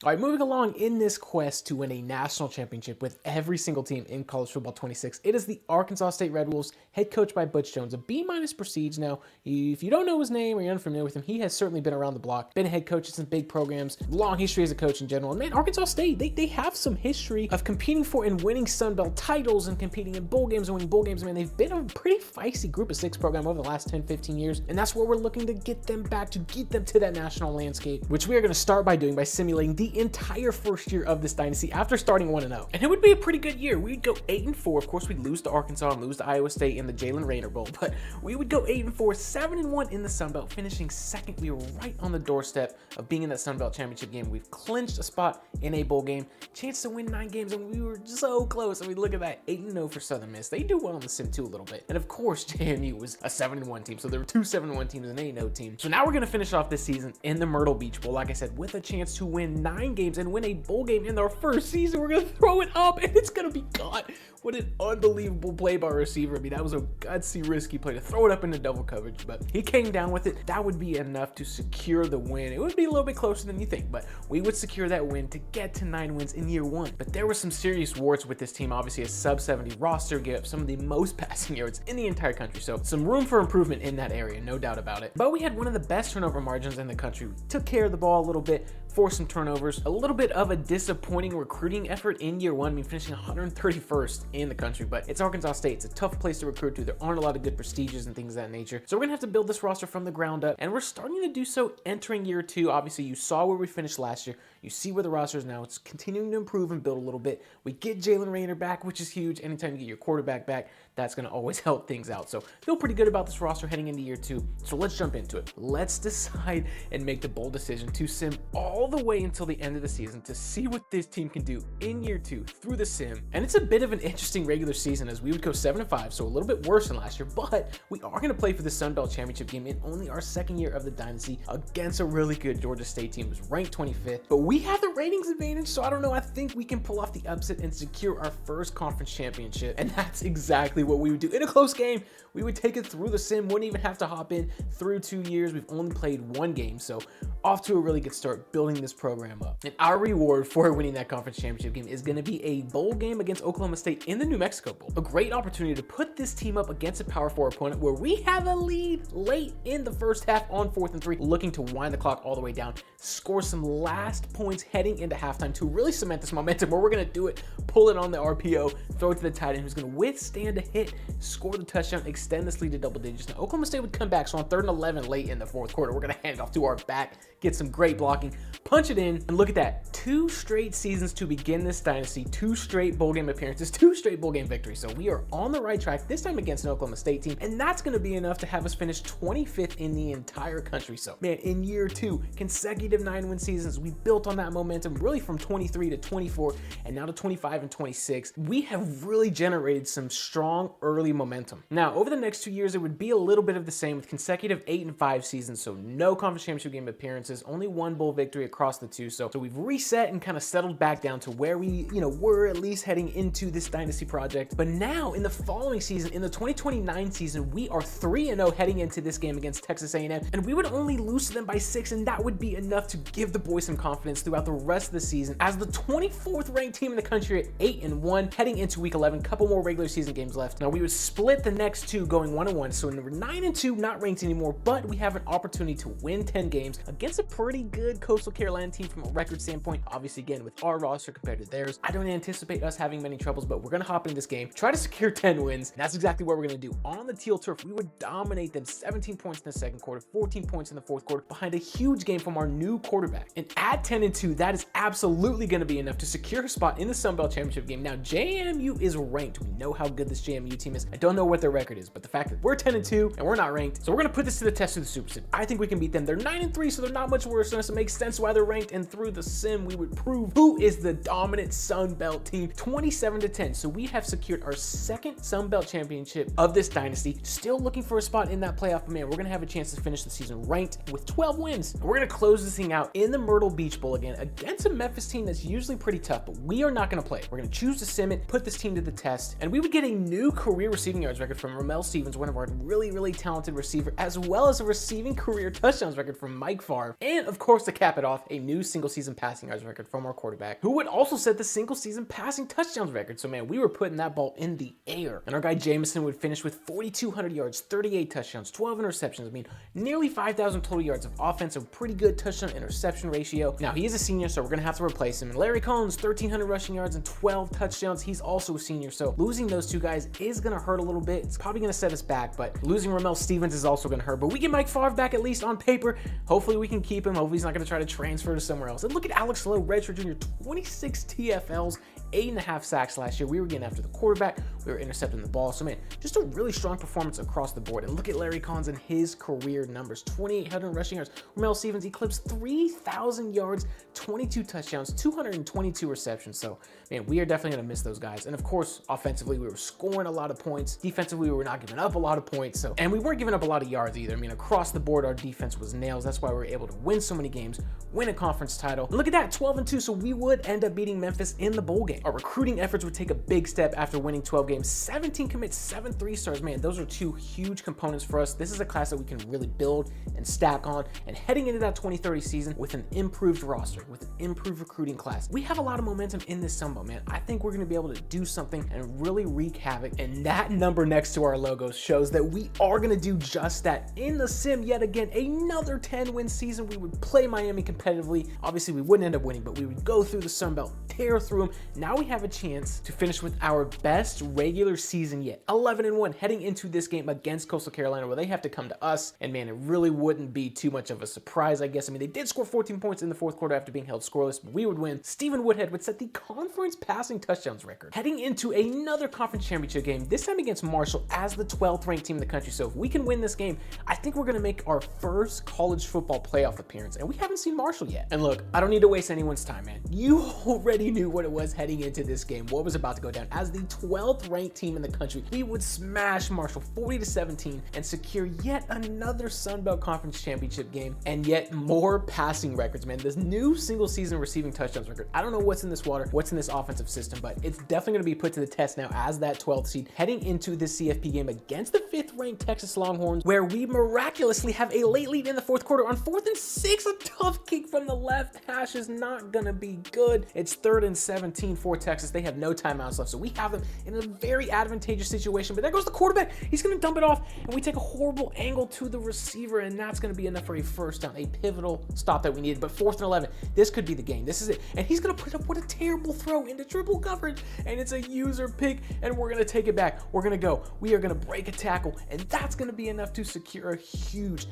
All right, moving along in this quest to win a national championship with every single team in college football 26, it is the Arkansas State Red Wolves, head coached by Butch Jones, a B-minus prestige. Now, if you don't know his name or you're unfamiliar with him, he has certainly been around the block, been a head coach at some big programs, long history as a coach in general. And man, Arkansas State, they have some history of competing for and winning Sun Belt titles and competing in bowl games and winning bowl games. Man, they've been a pretty feisty group of six program over the last 10, 15 years, and that's where we're looking to get them back, to get them to that national landscape, which we are going to start by doing by simulating the entire first year of this dynasty after starting 1-0. And it would be a pretty good year. We'd go 8-4. Of course, we'd lose to Arkansas and lose to Iowa State in the Jalen Raynor Bowl, but we would go 8-4, 7-1 in the Sun Belt, finishing second. We were right on the doorstep of being in that Sun Belt championship game. We've clinched a spot in a bowl game, chance to win 9 games, and we were so close. I mean, look at that, 8-0 for Southern Miss. They do well on the sim too a little bit. And of course, JMU was a 7-1 team, so there were 2 7-1 teams and an 8-0 team. So now we're going to finish off this season in the Myrtle Beach Bowl, like I said, with a chance to win 9 games and win a bowl game in our first season. We're going to throw it up, and it's going to be caught. What an unbelievable play by our receiver. I mean, that was a gutsy, risky play to throw it up into double coverage, but he came down with it. That would be enough to secure the win. It would be a little bit closer than you think, but we would secure that win to get to 9 wins in year 1. But there were some serious warts with this team. Obviously, a sub-70 roster, gave up some of the most passing yards in the entire country, so some room for improvement in that area, no doubt about it. But we had one of the best turnover margins in the country. We took care of the ball a little bit, forced some turnovers, a little bit of a disappointing recruiting effort in year 1. I mean, finishing 131st in the country, but it's Arkansas State. It's a tough place to recruit to. There aren't a lot of good prestiges and things of that nature. So we're gonna have to build this roster from the ground up, and we're starting to do so entering year 2. Obviously, you saw where we finished last year. You see where the roster is now. It's continuing to improve and build a little bit. We get Jalen Raynor back, which is huge. Anytime you get your quarterback back, that's going to always help things out. So feel pretty good about this roster heading into year 2. So let's jump into it. Let's decide and make the bold decision to sim all the way until the end of the season to see what this team can do in year 2 through the sim. And it's a bit of an interesting regular season as we would go 7-5, so a little bit worse than last year, but we are going to play for the Sun Belt Championship game in only our second year of the dynasty against a really good Georgia State team who's ranked 25th. But we have the ratings advantage, so I don't know. I think we can pull off the upset and secure our first conference championship, and that's exactly what we would do in a close game. We would take it through the sim, wouldn't even have to hop in through 2 years. We've only played 1 game, so off to a really good start building this program up. And our reward for winning that conference championship game is going to be a bowl game against Oklahoma State in the New Mexico Bowl. A great opportunity to put this team up against a Power 4 opponent where we have a lead late in the first half on 4th and 3, looking to wind the clock all the way down, score some last points heading into halftime to really cement this momentum where we're going to do it, pull it on the RPO, throw it to the tight end who's going to withstand a hit, score the touchdown, extend this lead to double digits. Now, Oklahoma State would come back, so on 3rd and 11 late in the 4th quarter, we're going to hand it off to our back, get some great blocking, punch it in, and look at that. 2 straight seasons to begin this dynasty, 2 straight bowl game appearances, 2 straight bowl game victories. So we are on the right track, this time against an Oklahoma State team, and that's going to be enough to have us finish 25th in the entire country. So, man, in year 2, consecutive 9-win seasons, we built on that momentum really from 23 to 24, and now to 25 and 26. We have really generated some strong early momentum. Now, over the next 2 years, it would be a little bit of the same with consecutive 8-5 seasons, so no conference championship game appearances, only 1 bowl victory across the 2. So we've reset and kind of settled back down to where we, were at least heading into this dynasty project. But now in the following season, in the 2029 season, we are 3-0 heading into this game against Texas A&M, and we would only lose to them by 6, and that would be enough to give the boys some confidence throughout the rest of the season as the 24th ranked team in the country at 8-1 heading into week 11. Couple more regular season games left. Now we would split the next 2 going 1-1, so we're 9-2, not ranked anymore, but we have an opportunity to win 10 games against a pretty good Coastal Carolina team from a record standpoint. Obviously, again, with our roster compared to theirs, I don't anticipate us having many troubles, but we're going to hop in this game, try to secure 10 wins, and that's exactly what we're going to do. On the teal turf, we would dominate them, 17 points in the 2nd quarter, 14 points in the 4th quarter, behind a huge game from our new quarterback. And at 10-2, that is absolutely going to be enough to secure a spot in the Sun Belt Championship game. Now, JMU is ranked. We know how good this JMU team is. I don't know what their record is, but the fact that we're 10-2 and we're not ranked, so we're going to put this to the test through the Super Sim. I think we can beat them. They're 9-3, so they're not much worse than us. It makes sense why they're ranked, and through the sim, we would prove who is the dominant Sun Belt team, 27-10. So we have secured our 2nd Sun Belt championship of this dynasty. Still looking for a spot in that playoff, but man, we're going to have a chance to finish the season ranked with 12 wins. And we're going to close this thing out in the Myrtle Beach Bowl again against a Memphis team that's usually pretty tough, but we are not going to play. We're going to choose to sim it, put this team to the test, and we would get a new career receiving yards record from Ramel Stevens, one of our really, really talented receiver, as well as a receiving career touchdowns record from Mike Favre. And of course, to cap it off, off a new single-season passing yards record from our quarterback, who would also set the single-season passing touchdowns record. So, man, we were putting that ball in the air. And our guy Jameson would finish with 4,200 yards, 38 touchdowns, 12 interceptions. I mean, nearly 5,000 total yards of offense, a pretty good touchdown-interception ratio. Now, he is a senior, so we're going to have to replace him. And Larry Collins, 1,300 rushing yards and 12 touchdowns. He's also a senior, so losing those two guys is going to hurt a little bit. It's probably going to set us back, but losing Ramel Stevens is also going to hurt. But we get Mike Favre back, at least on paper. Hopefully we can keep him. Hopefully he's not going to try to transfer to somewhere else. And look at Alex Lowe, redshirt junior, 26 TFLs, 8.5 sacks last year. We were getting after the quarterback. We were intercepting the ball. So, man, just a really strong performance across the board. And look at Larry Collins and his career numbers. 2,800 rushing yards. Ramel Stevens eclipsed 3,000 yards, 22 touchdowns, 222 receptions. So, man, we are definitely going to miss those guys. And, of course, offensively, we were scoring a lot of points. Defensively, we were not giving up a lot of points. So, and we weren't giving up a lot of yards either. I mean, across the board, our defense was nails. That's why we were able to win so many games, win a conference title. And look at that, 12-2. So we would end up beating Memphis in the bowl game. Our recruiting efforts would take a big step after winning 12 games, 17 commits, 7 3-stars. Man, those are two huge components for us. This is a class that we can really build and stack on. And heading into that 2030 season with an improved roster, with an improved recruiting class, we have a lot of momentum in this Sun Belt, man. I think we're going to be able to do something and really wreak havoc. And that number next to our logos shows that we are going to do just that. In the sim, yet again, another 10-win season. We would play Miami competitively. Obviously, we wouldn't end up winning, but we would go through the Sun Belt, tear through them. Now we have a chance to finish with our best regular season yet, 11-1, heading into this game against Coastal Carolina, where they have to come to us. And man, it really wouldn't be too much of a surprise, I guess. I mean, they did score 14 points in the fourth quarter after being held scoreless, but we would win. Stephen Woodhead would set the conference passing touchdowns record, heading into another conference championship game, this time against Marshall as the 12th ranked team in the country. So if we can win this game, I think we're going to make our first college football playoff appearance, and we haven't seen Marshall yet. And look, I don't need to waste anyone's time, man. You already knew what it was heading into this game, what was about to go down. As the 12th ranked team in the country, we would smash Marshall 40-17 and secure yet another Sun Belt Conference championship game and yet more passing records, man. This new single season receiving touchdowns record. I don't know what's in this water, what's in this offensive system, but it's definitely going to be put to the test now as that 12th seed heading into the CFP game against the 5th ranked Texas Longhorns, where we miraculously have a late lead in the fourth quarter on 4th and 6. A tough kick from the left hash is not going to be good. It's 3rd and 17 for Texas. They have no timeouts left, so we have them in a very advantageous situation. But there goes the quarterback. He's going to dump it off, and we take a horrible angle to the receiver, and that's going to be enough for a first down, a pivotal stop that we needed. But 4th and 11, this could be the game. This is it. And he's going to put up what a terrible throw into triple coverage, and it's a user pick, and we're going to take it back. We're going to go. We are going to break a tackle, and that's going to be enough to secure a huge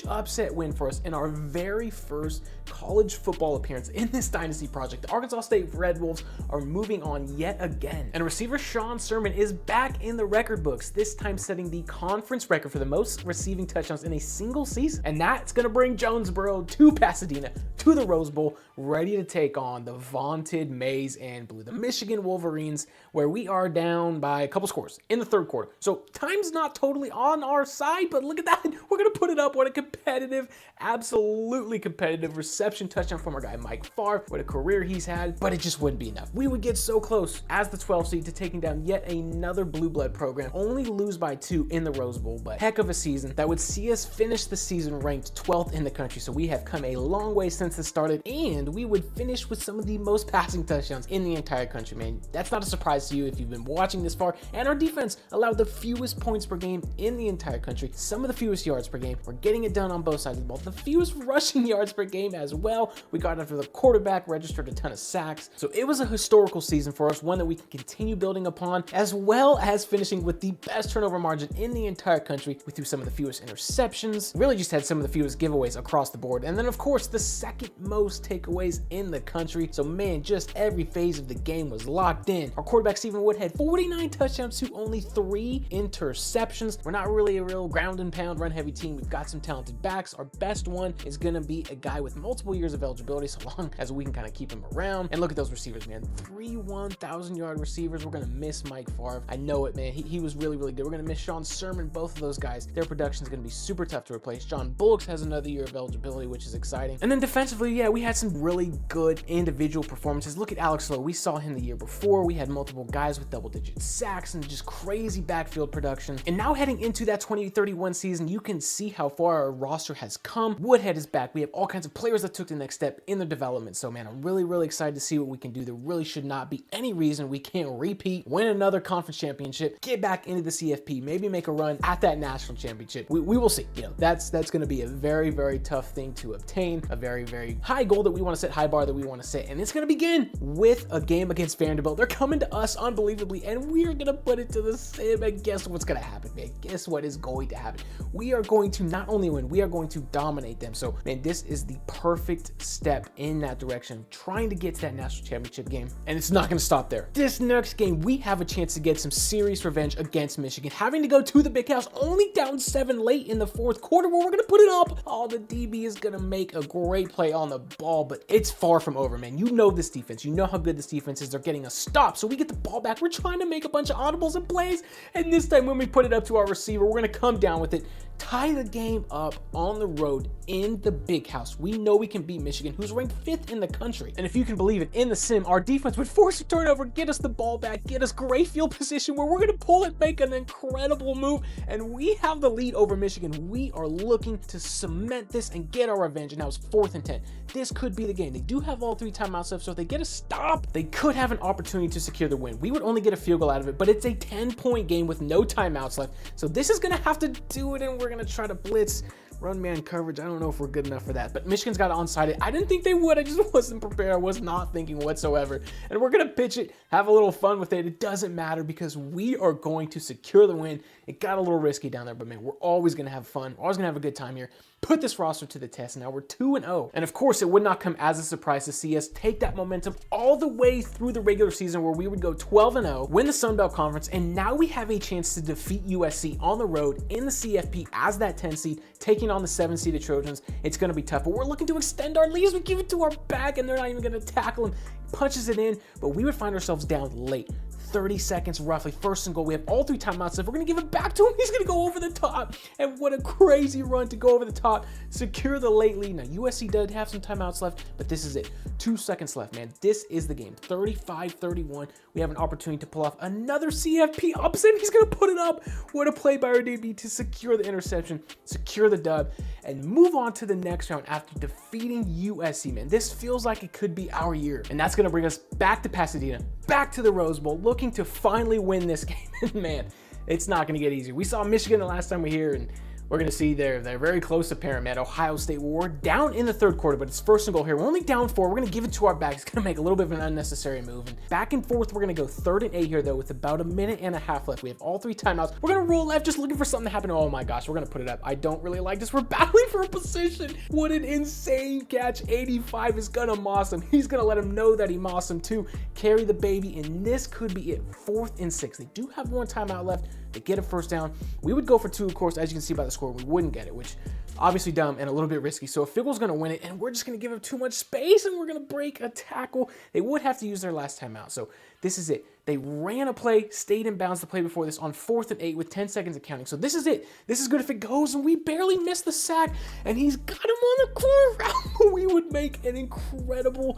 upset win for us in our very first college football appearance in this dynasty project. The Arkansas State Red Wolves are moving on yet again, and receiver Sean Sermon is back in the record books, this time setting the conference record for the most receiving touchdowns in a single season. And that's going to bring Jonesboro to Pasadena, to the Rose Bowl, ready to take on the vaunted Maize and Blue, the Michigan Wolverines, where we are down by a couple scores in the third quarter. So time's not totally on our side, but look at that. We're going to put it up. What a competitive, absolutely competitive reception touchdown from our guy Mike Favre. What a career he's had, but it just wouldn't be enough. We would get so close as the 12th seed to taking down yet another blue blood program, only lose by 2 in the Rose Bowl, but heck of a season that would see us finish the season ranked 12th in the country. So we have come a long way since it started, and we would finish with some of the most passing touchdowns in the entire country, man. That's not a surprise to you if you've been watching this far. And our defense allowed the fewest points per game in the entire country, some of the fewest yards per game. We're getting it done on both sides of the ball, the fewest rushing yards per game as well. We got after the quarterback, registered a ton of sacks. So it was a historical season for us, one that we can continue building upon, as well as finishing with the best turnover margin in the entire country. We threw some of the fewest interceptions, really just had some of the fewest giveaways across the board, and then of course the second most takeaways in the country. So man, just every phase of the game was locked in. Our quarterback Stephen Wood had 49 touchdowns to only 3 interceptions. We're not really a real ground and pound run heavy team. We've got some talented backs. Our best one is gonna be a guy with multiple years of eligibility, so long as we can kind of keep him around. And look at those receivers, man. 3 1,000-yard receivers. We're gonna miss Mike Favre. I know it, man. He was really good. We're gonna miss Sean Sermon. Both of those guys, their production is gonna be super tough to replace. John Bullocks has another year of eligibility, which is exciting. And then defensively, yeah, we had some really good individual performances. Look at Alex Lowe. We saw him the year before. We had multiple guys with double-digit sacks and just crazy backfield production. And now heading into that 2031 season, you can see how far our roster has come. Woodhead is back. We have all kinds of the players that took the next step in their development. So man, I'm really, really excited to see what we can do. There really should not be any reason we can't repeat, win another conference championship, get back into the CFP, maybe make a run at that national championship. We will see. You know, that's going to be a very, very tough thing to obtain, a very, very high goal that we want to set, high bar that we want to set. And it's going to begin with a game against Vanderbilt. They're coming to us unbelievably, and we are going to put it to the sim. And guess what's going to happen, man? Guess what is going to happen? We are going to not only win, we are going to dominate them. So man, this is the perfect step in that direction, trying to get to that national championship game. And it's not going to stop there. This next game, we have a chance to get some serious revenge against Michigan, having to go to the big house, only down 7 late in the fourth quarter, where we're going to put it up. Oh, the DB is going to make a great play on the ball, but it's far from over, man. You know this defense. You know how good this defense is. They're getting a stop, so we get the ball back. We're trying to make a bunch of audibles and plays, and this time when we put it up to our receiver, we're going to come down with it, tie the game up on the road in the big house. We know we can beat Michigan, who's ranked 5th in the country. And if you can believe it, in the sim, our defense would force a turnover, get us the ball back, get us great field position where we're going to pull it, make an incredible move, and we have the lead over Michigan. We are looking to cement this and get our revenge, and now it's 4th and 10. This could be the game. They do have all 3 timeouts left, so if they get a stop, they could have an opportunity to secure the win. We would only get a field goal out of it, but it's a 10-point game with no timeouts left, so this is going to have to do it, and we're going to try to blitz, run man coverage. I don't know if we're good enough for that, but Michigan's got onside it. I didn't think they would. I just wasn't prepared. I was not thinking whatsoever. And we're going to pitch it, have a little fun with it. It doesn't matter because we are going to secure the win. It got a little risky down there, but man, we're always going to have fun. We're always going to have a good time here. Put this roster to the test. Now we're 2-0. And of course, it would not come as a surprise to see us take that momentum all the way through the regular season where we would go 12-0, win the Sun Belt Conference, and now we have a chance to defeat USC on the road in the CFP as that 10 seed, taking on the 7-seeded Trojans. It's going to be tough, but we're looking to extend our leads. We give it to our back, and they're not even going to tackle him. Punches it in, but we would find ourselves down late. 30 seconds roughly, 1st and goal. We have all 3 timeouts left. We're going to give it back to him. He's going to go over the top. And what a crazy run to go over the top, secure the late lead. Now, USC does have some timeouts left, but this is it. 2 seconds left, man. This is the game. 35-31. We have an opportunity to pull off another CFP upset. He's going to put it up. What a play by our DB to secure the interception, secure the dub, and move on to the next round after defeating USC, man. This feels like it could be our year. And that's going to bring us back to Pasadena, back to the Rose Bowl, looking to finally win this game. Man, it's not going to get easier. We saw Michigan the last time we were here, and we're going to see they're very close to parent, man. Ohio State, we're down in the 3rd quarter, but it's 1st and goal here. We're only down 4. We're going to give it to our back. It's going to make a little bit of an unnecessary move. And back and forth, we're going to go 3rd and 8 here, though, with about 1.5 minutes left. We have all 3 timeouts. We're going to roll left, just looking for something to happen. Oh my gosh, we're going to put it up. I don't really like this. We're battling for a position. What an insane catch. 85 is going to moss him. He's going to let him know that he mossed him too. Carry the baby, and this could be it. 4th and 6. They do have 1 timeout left. They get a 1st down. We would go for 2, of course, as you can see by the score. We wouldn't get it, which obviously dumb and a little bit risky. So a field goal's going to win it, and we're just going to give up too much space, and we're going to break a tackle. They would have to use their last timeout. So this is it. They ran a play, stayed in bounds the play before this on 4th and 8 with 10 seconds of counting. So this is it. This is good if it goes, and we barely missed the sack, and he's got him on the corner route. We would make an incredible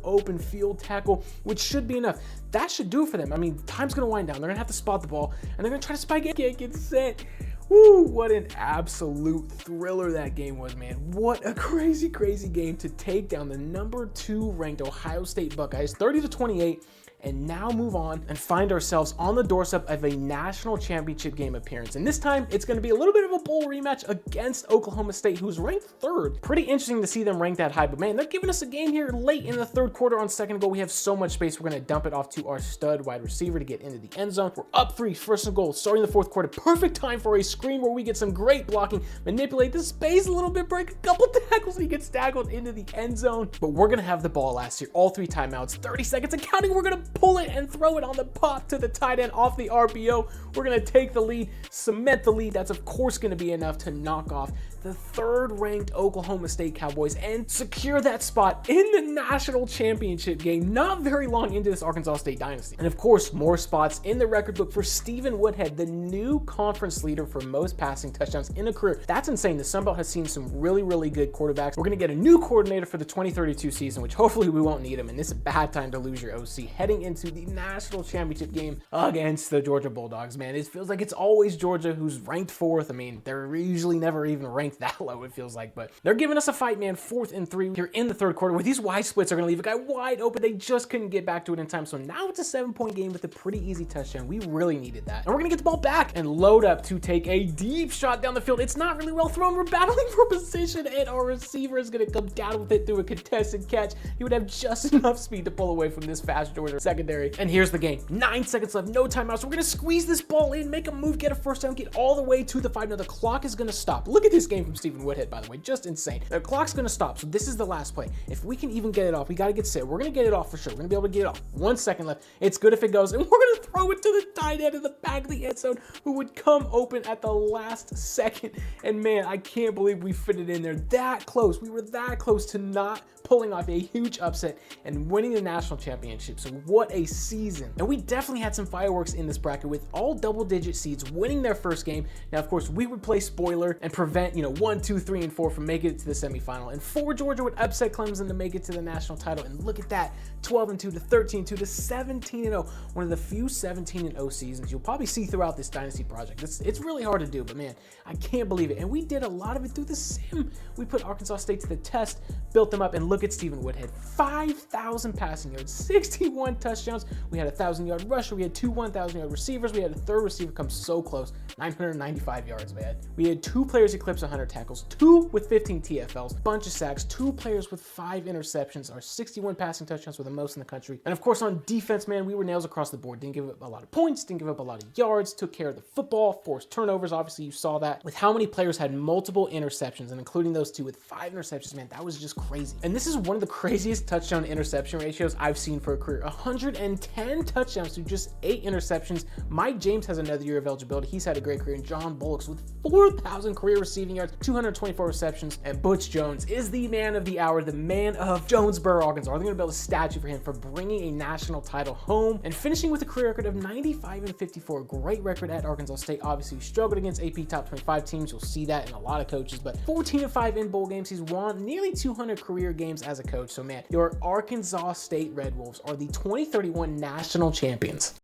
open field tackle, which should be enough. That should do it for them. I mean, time's going to wind down. They're going to have to spot the ball, and they're going to try to spike it. Can't get set. Woo, what an absolute thriller that game was, man. What a crazy game to take down the number 2 ranked Ohio State Buckeyes, 30-28. And now move on and find ourselves on the doorstep of a national championship game appearance. And this time, it's going to be a little bit of a bowl rematch against Oklahoma State, who's ranked 3rd. Pretty interesting to see them ranked that high, but man, they're giving us a game here late in the 3rd quarter on 2nd goal. We have so much space. We're going to dump it off to our stud wide receiver to get into the end zone. We're up 3, 1st and goal, starting the 4th quarter. Perfect time for a screen where we get some great blocking, manipulate the space a little bit, break a couple tackles, and he gets tackled into the end zone. But we're going to have the ball last year, all 3 timeouts, 30 seconds and counting. We're going to pull it and throw it on the pop to the tight end off the RPO. We're going to take the lead, cement the lead. That's of course going to be enough to knock off the 3rd ranked Oklahoma State Cowboys and secure that spot in the national championship game not very long into this Arkansas State dynasty. And of course, more spots in the record book for Stephen Woodhead, the new conference leader for most passing touchdowns in a career. That's insane. The Sun Belt has seen some really good quarterbacks. We're going to get a new coordinator for the 2032 season, which hopefully we won't need him. And this is a bad time to lose your OC heading into the national championship game against the Georgia Bulldogs, man. It feels like it's always Georgia who's ranked 4th. I mean, they're usually never even ranked ranked that low, it feels like. But they're giving us a fight, man. 4th and 3 here in the third quarter, where these wide splits are going to leave a guy wide open. They just couldn't get back to it in time. So now it's a 7-point game with a pretty easy touchdown. We really needed that. And we're going to get the ball back and load up to take a deep shot down the field. It's not really well thrown. We're battling for position, and our receiver is going to come down with it through a contested catch. He would have just enough speed to pull away from this fast Georgia secondary. And here's the game. 9 seconds left, no timeouts. So we're going to squeeze this ball in, make a move, get a first down, get all the way to the 5. Now the clock is going to stop. Look at this game from Stephen Woodhead, by the way. Just insane. The clock's going to stop. So this is the last play. If we can even get it off, we got to get set. We're going to get it off for sure. We're going to be able to get it off. 1 second left. It's good if it goes. And we're going to throw it to the tight end in the back of the end zone, who would come open at the last second. And man, I can't believe we fit it in there that close. We were that close to not pulling off a huge upset and winning the national championship. So what a season. And we definitely had some fireworks in this bracket with all double-digit seeds winning their first game. Now, of course, we would play spoiler and prevent, 1, 2, 3, and 4 from making it to the semifinal. And 4, Georgia would upset Clemson to make it to the national title. And look at that, 12-2 to 13-2 to 17-0. One of the few 17-0 seasons you'll probably see throughout this dynasty project. It's really hard to do, but man, I can't believe it. And we did a lot of it through the sim. We put Arkansas State to the test, built them up, and look at Stephen Woodhead. 5,000 passing yards, 61 touchdowns. We had a 1,000-yard rusher. We had 2 1,000-yard receivers. We had a third receiver come so close, 995 yards, man. We had 2 players eclipse 100 tackles, 2 with 15 TFLs, bunch of sacks, 2 players with 5 interceptions. Our 61 passing touchdowns were the most in the country. And of course, on defense, man, we were nails across the board. Didn't give up a lot of points, didn't give up a lot of yards, took care of the football, forced turnovers. Obviously, you saw that with how many players had multiple interceptions, and including those 2 with 5 interceptions, man, that was just crazy. And this is one of the craziest touchdown interception ratios I've seen for a career. 110 touchdowns to just 8 interceptions. Mike James has another year of eligibility. He's had a great career. And John Bullocks with 4,000 career receiving yards, 224 receptions. And Butch Jones is the man of the hour, the man of Jonesboro, Arkansas. They're going to build a statue for him for bringing a national title home and finishing with a career record of 95-54. Great record at Arkansas State. Obviously, we struggled against AP top 25 teams. You'll see that in a lot of coaches, but 14-5 in bowl games. He's won nearly 200 career games as a coach. So man, your Arkansas State Red Wolves are the 2031 national champions.